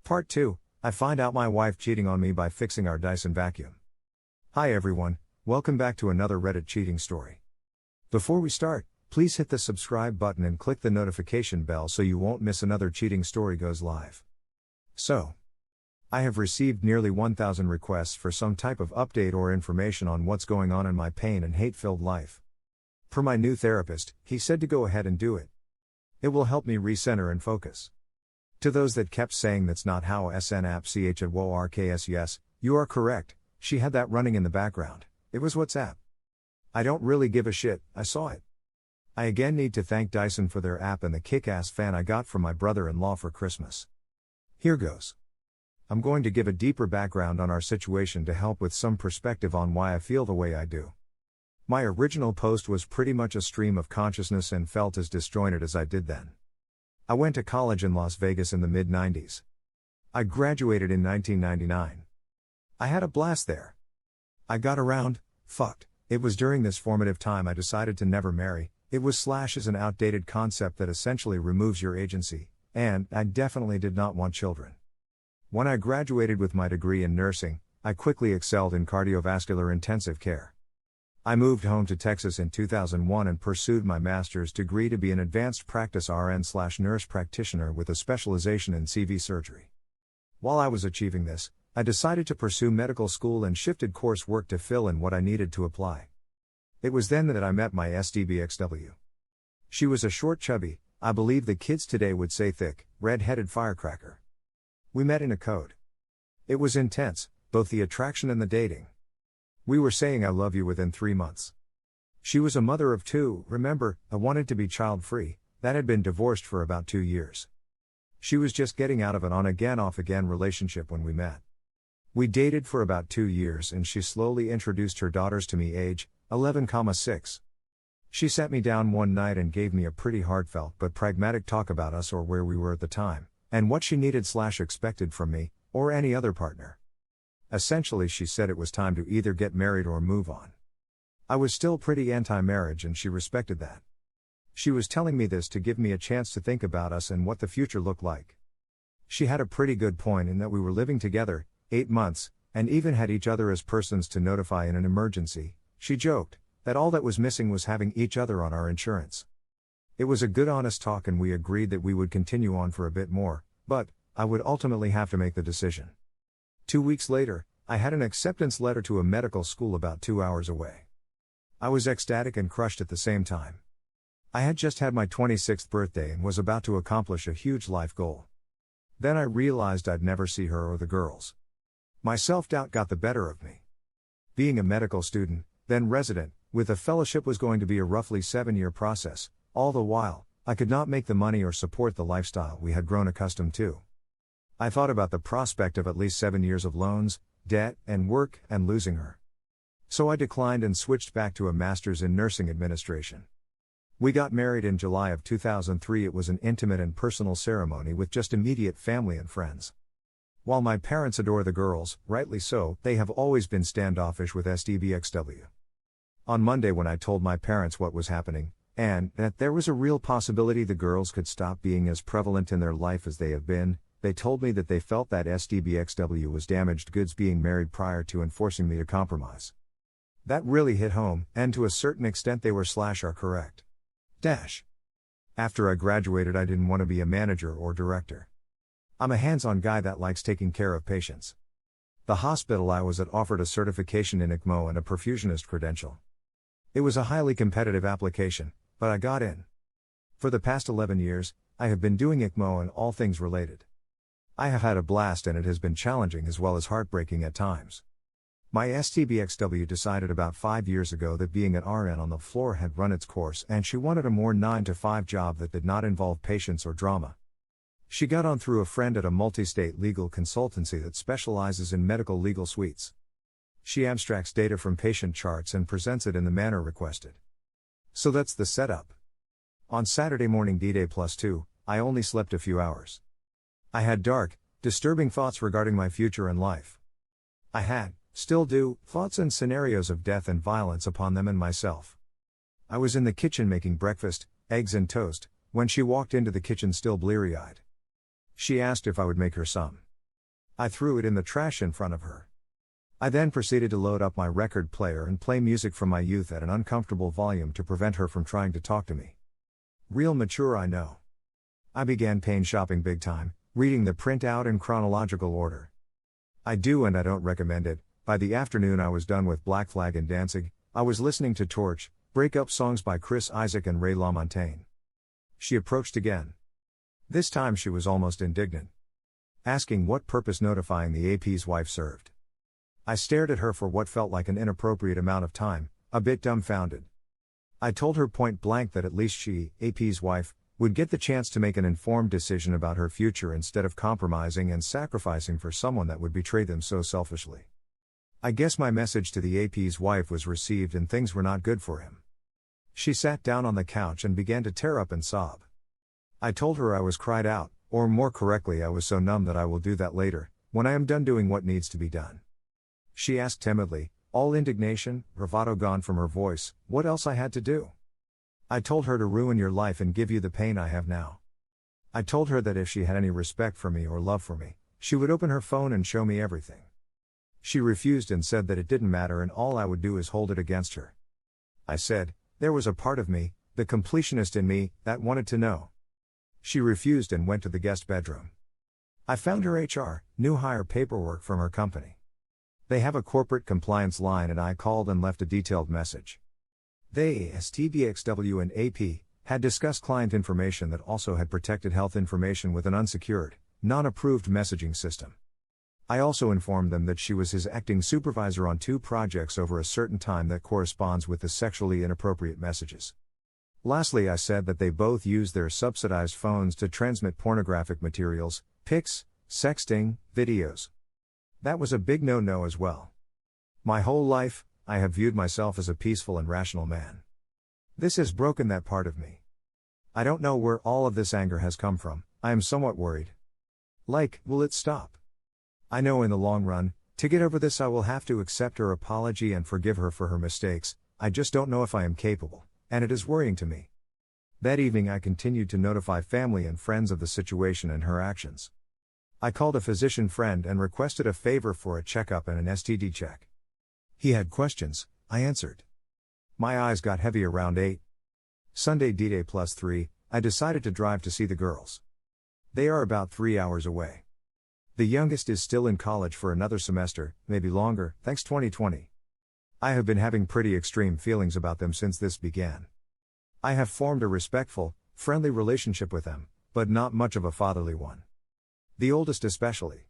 Part 2, I find out my wife cheating on me by fixing our Dyson vacuum. Hi everyone, welcome back to another Reddit cheating story. Before we start, please hit the subscribe button and click the notification bell so you won't miss another cheating story goes live. So, I have received nearly 1,000 requests for some type of update or information on what's going on in my pain and hate-filled life. Per my new therapist, he said to go ahead and do it. It will help me recenter and focus. To those that kept saying that's not how SN app ch at works, yes, you are correct, she had that running in the background, it was WhatsApp. I don't really give a shit, I saw it. I again need to thank DYSON for their app and the kick-ass fan I got from my brother-in-law for Christmas. Here goes. I'm going to give a deeper background on our situation to help with some perspective on why I feel the way I do. My original post was pretty much a stream of consciousness and felt as disjointed as I did then. I went to college in Las Vegas in the mid-90s. I graduated in 1999. I had a blast there. I got around, fucked. It was during this formative time I decided to never marry. It was / is an outdated concept that essentially removes your agency, and I definitely did not want children. When I graduated with my degree in nursing, I quickly excelled in cardiovascular intensive care. I moved home to Texas in 2001 and pursued my master's degree to be an advanced practice RN/nurse practitioner with a specialization in CV surgery. While I was achieving this, I decided to pursue medical school and shifted coursework to fill in what I needed to apply. It was then that I met my SDBXW. She was a short, chubby, I believe the kids today would say thick, red-headed firecracker. We met in a code. It was intense, both the attraction and the dating. We were saying I love you within 3 months. She was a mother of 2, remember, I wanted to be child-free, that had been divorced for about 2 years. She was just getting out of an on-again off-again relationship when we met. We dated for about 2 years and she slowly introduced her daughters to me age 11,6. She sat me down one night and gave me a pretty heartfelt but pragmatic talk about us or where we were at the time, and what she needed / expected from me, or any other partner. Essentially she said it was time to either get married or move on. I was still pretty anti-marriage and she respected that. She was telling me this to give me a chance to think about us and what the future looked like. She had a pretty good point in that we were living together, 8 months, and even had each other as persons to notify in an emergency. She joked that all that was missing was having each other on our insurance. It was a good honest talk and we agreed that we would continue on for a bit more, but I would ultimately have to make the decision. 2 weeks later, I had an acceptance letter to a medical school about 2 hours away. I was ecstatic and crushed at the same time. I had just had my 26th birthday and was about to accomplish a huge life goal. Then I realized I'd never see her or the girls. My self-doubt got the better of me. Being a medical student, then resident, with a fellowship was going to be a roughly 7-year process. All the while, I could not make the money or support the lifestyle we had grown accustomed to. I thought about the prospect of at least 7 years of loans, debt, and work, and losing her. So I declined and switched back to a master's in nursing administration. We got married in July of 2003. It was an intimate and personal ceremony with just immediate family and friends. While my parents adore the girls, rightly so, they have always been standoffish with SDBXW. On Monday when I told my parents what was happening, and that there was a real possibility the girls could stop being as prevalent in their life as they have been, they told me that they felt that SDBXW was damaged goods being married prior to and forcing me to compromise. That really hit home, and to a certain extent they were / are correct. After I graduated I didn't want to be a manager or director. I'm a hands-on guy that likes taking care of patients. The hospital I was at offered a certification in ECMO and a perfusionist credential. It was a highly competitive application, but I got in. For the past 11 years, I have been doing ECMO and all things related. I have had a blast and it has been challenging as well as heartbreaking at times. My SDBXW decided about 5 years ago that being an RN on the floor had run its course and she wanted a more 9-to-5 job that did not involve patients or drama. She got on through a friend at a multi-state legal consultancy that specializes in medical legal suites. She abstracts data from patient charts and presents it in the manner requested. So that's the setup. On Saturday morning D-Day +2, I only slept a few hours. I had dark, disturbing thoughts regarding my future and life. I had, still do, thoughts and scenarios of death and violence upon them and myself. I was in the kitchen making breakfast, eggs and toast, when she walked into the kitchen still bleary-eyed. She asked if I would make her some. I threw it in the trash in front of her. I then proceeded to load up my record player and play music from my youth at an uncomfortable volume to prevent her from trying to talk to me. Real mature, I know. I began pain shopping big time, reading the printout in chronological order. I do and I don't recommend it. By the afternoon I was done with Black Flag and Danzig. I was listening to Torch, breakup songs by Chris Isaak and Ray LaMontagne. She approached again. This time she was almost indignant, asking what purpose notifying the AP's wife served. I stared at her for what felt like an inappropriate amount of time, a bit dumbfounded. I told her point blank that at least she, AP's wife, would get the chance to make an informed decision about her future instead of compromising and sacrificing for someone that would betray them so selfishly. I guess my message to the AP's wife was received and things were not good for him. She sat down on the couch and began to tear up and sob. I told her I was cried out, or more correctly I was so numb that I will do that later, when I am done doing what needs to be done. She asked timidly, all indignation, bravado gone from her voice, what else I had to do. I told her to ruin your life and give you the pain I have now. I told her that if she had any respect for me or love for me, she would open her phone and show me everything. She refused and said that it didn't matter and all I would do is hold it against her. I said, there was a part of me, the completionist in me, that wanted to know. She refused and went to the guest bedroom. I found her HR, new hire paperwork from her company. They have a corporate compliance line and I called and left a detailed message. They, STBXW and AP, had discussed client information that also had protected health information with an unsecured, non-approved messaging system. I also informed them that she was his acting supervisor on 2 projects over a certain time that corresponds with the sexually inappropriate messages. Lastly, I said that they both used their subsidized phones to transmit pornographic materials, pics, sexting, videos. That was a big no-no as well. My whole life, I have viewed myself as a peaceful and rational man. This has broken that part of me. I don't know where all of this anger has come from. I am somewhat worried. Will it stop? I know in the long run, to get over this I will have to accept her apology and forgive her for her mistakes. I just don't know if I am capable, and it is worrying to me. That evening I continued to notify family and friends of the situation and her actions. I called a physician friend and requested a favor for a checkup and an STD check. He had questions, I answered. My eyes got heavy around 8. Sunday D-Day +3, I decided to drive to see the girls. They are about 3 hours away. The youngest is still in college for another semester, maybe longer, thanks 2020. I have been having pretty extreme feelings about them since this began. I have formed a respectful, friendly relationship with them, but not much of a fatherly one. The oldest especially.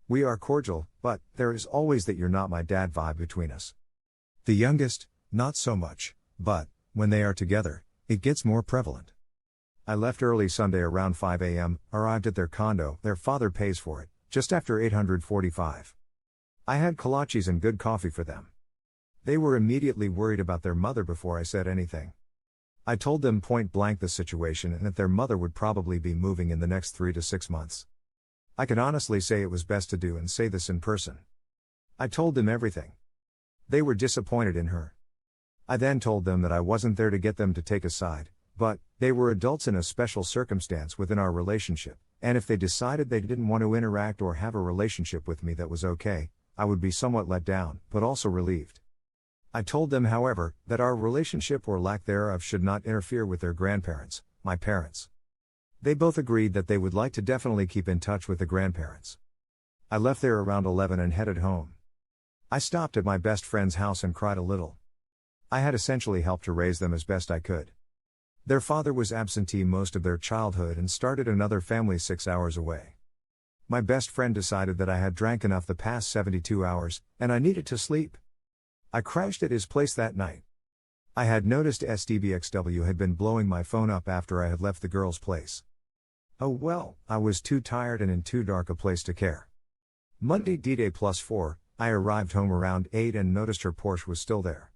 We are cordial, but there is always that "you're not my dad" vibe between us. The youngest, not so much, but when they are together, it gets more prevalent. I left early Sunday around 5 a.m., arrived at their condo, their father pays for it, just after 8:45. I had kolaches and good coffee for them. They were immediately worried about their mother before I said anything. I told them point blank the situation and that their mother would probably be moving in the next 3 to 6 months. I could honestly say it was best to do and say this in person. I told them everything. They were disappointed in her. I then told them that I wasn't there to get them to take a side, but they were adults in a special circumstance within our relationship, and if they decided they didn't want to interact or have a relationship with me, that was okay. I would be somewhat let down, but also relieved. I told them, however, that our relationship or lack thereof should not interfere with their grandparents, my parents. They both agreed that they would like to definitely keep in touch with the grandparents. I left there around 11 and headed home. I stopped at my best friend's house and cried a little. I had essentially helped to raise them as best I could. Their father was absentee most of their childhood and started another family 6 hours away. My best friend decided that I had drank enough the past 72 hours, and I needed to sleep. I crashed at his place that night. I had noticed SDBXW had been blowing my phone up after I had left the girl's place. Oh well, I was too tired and in too dark a place to care. Monday D-Day +4, I arrived home around 8 and noticed her Porsche was still there.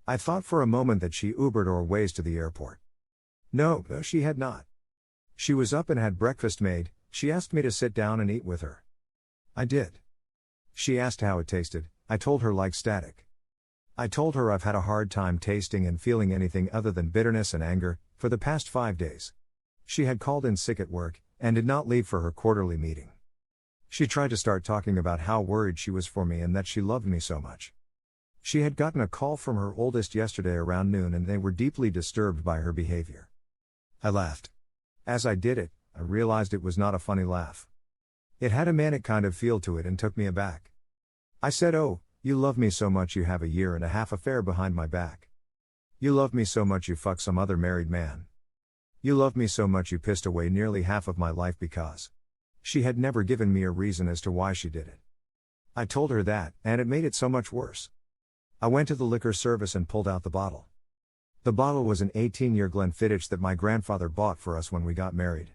I thought for a moment that she Ubered or Wazed to the airport. No, she had not. She was up and had breakfast made. She asked me to sit down and eat with her. I did. She asked how it tasted. I told her like static. I told her I've had a hard time tasting and feeling anything other than bitterness and anger for the past 5 days. She had called in sick at work and did not leave for her quarterly meeting. She tried to start talking about how worried she was for me and that she loved me so much. She had gotten a call from her oldest yesterday around noon and they were deeply disturbed by her behavior. I laughed. As I did it, I realized it was not a funny laugh. It had a manic kind of feel to it and took me aback. I said, "Oh, you love me so much you have a 1.5-year affair behind my back. You love me so much you fuck some other married man. You love me so much you pissed away nearly half of my life because." She had never given me a reason as to why she did it. I told her that, and it made it so much worse. I went to the liquor service and pulled out the bottle. The bottle was an 18-year Glenfiddich that my grandfather bought for us when we got married.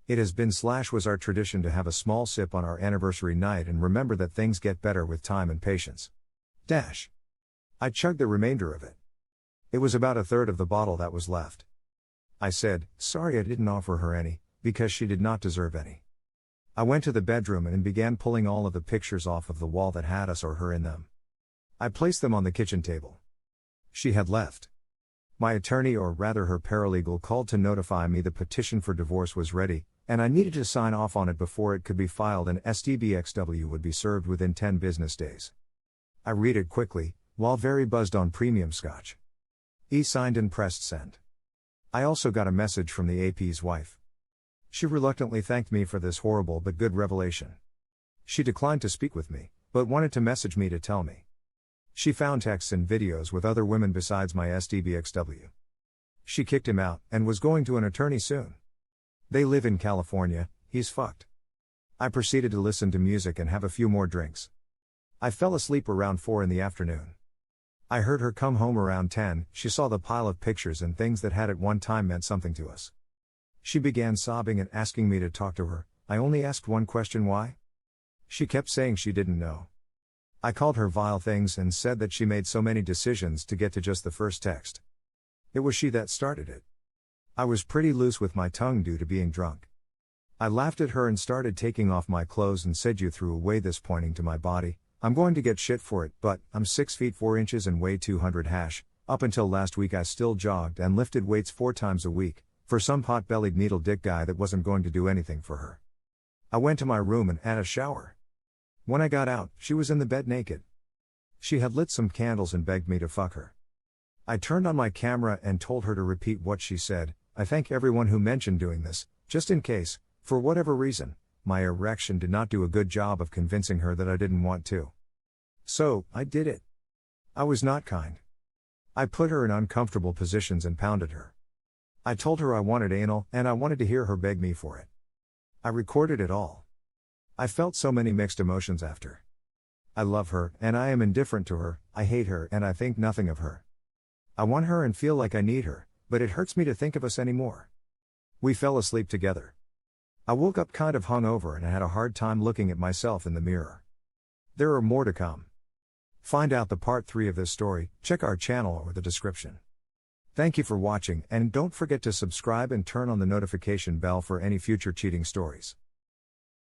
It has been / was our tradition to have a small sip on our anniversary night and remember that things get better with time and patience. I chugged the remainder of it. It was about a third of the bottle that was left. I said, "Sorry I didn't offer her any, because she did not deserve any." I went to the bedroom and began pulling all of the pictures off of the wall that had us or her in them. I placed them on the kitchen table. She had left. My attorney, or rather her paralegal, called to notify me the petition for divorce was ready, and I needed to sign off on it before it could be filed and SDBXW would be served within 10 business days. I read it quickly, while very buzzed on premium scotch. Signed and pressed send. I also got a message from the AP's wife. She reluctantly thanked me for this horrible but good revelation. She declined to speak with me, but wanted to message me to tell me. She found texts and videos with other women besides my SDBXW. She kicked him out, and was going to an attorney soon. They live in California, he's fucked. I proceeded to listen to music and have a few more drinks. I fell asleep around 4 in the afternoon. I heard her come home around 10, she saw the pile of pictures and things that had at one time meant something to us. She began sobbing and asking me to talk to her. I only asked one question: why? She kept saying she didn't know. I called her vile things and said that she made so many decisions to get to just the first text. It was she that started it. I was pretty loose with my tongue due to being drunk. I laughed at her and started taking off my clothes and said, "You threw away this," pointing to my body. "I'm going to get shit for it, but I'm 6 feet 4 inches and weigh 200 hash. Up until last week I still jogged and lifted weights 4 times a week, for some pot-bellied needle dick guy that wasn't going to do anything for her." I went to my room and had a shower. When I got out, she was in the bed naked. She had lit some candles and begged me to fuck her. I turned on my camera and told her to repeat what she said. "I thank everyone who mentioned doing this, just in case, for whatever reason, my erection did not do a good job of convincing her that I didn't want to. So, I did it. I was not kind. I put her in uncomfortable positions and pounded her. I told her I wanted anal, and I wanted to hear her beg me for it. I recorded it all. I felt so many mixed emotions after. I love her, and I am indifferent to her. I hate her, and I think nothing of her. I want her and feel like I need her, but it hurts me to think of us anymore." We fell asleep together. I woke up kind of hungover and I had a hard time looking at myself in the mirror. There are more to come. Find out the part 3 of this story, check our channel or the description. Thank you for watching, and don't forget to subscribe and turn on the notification bell for any future cheating stories.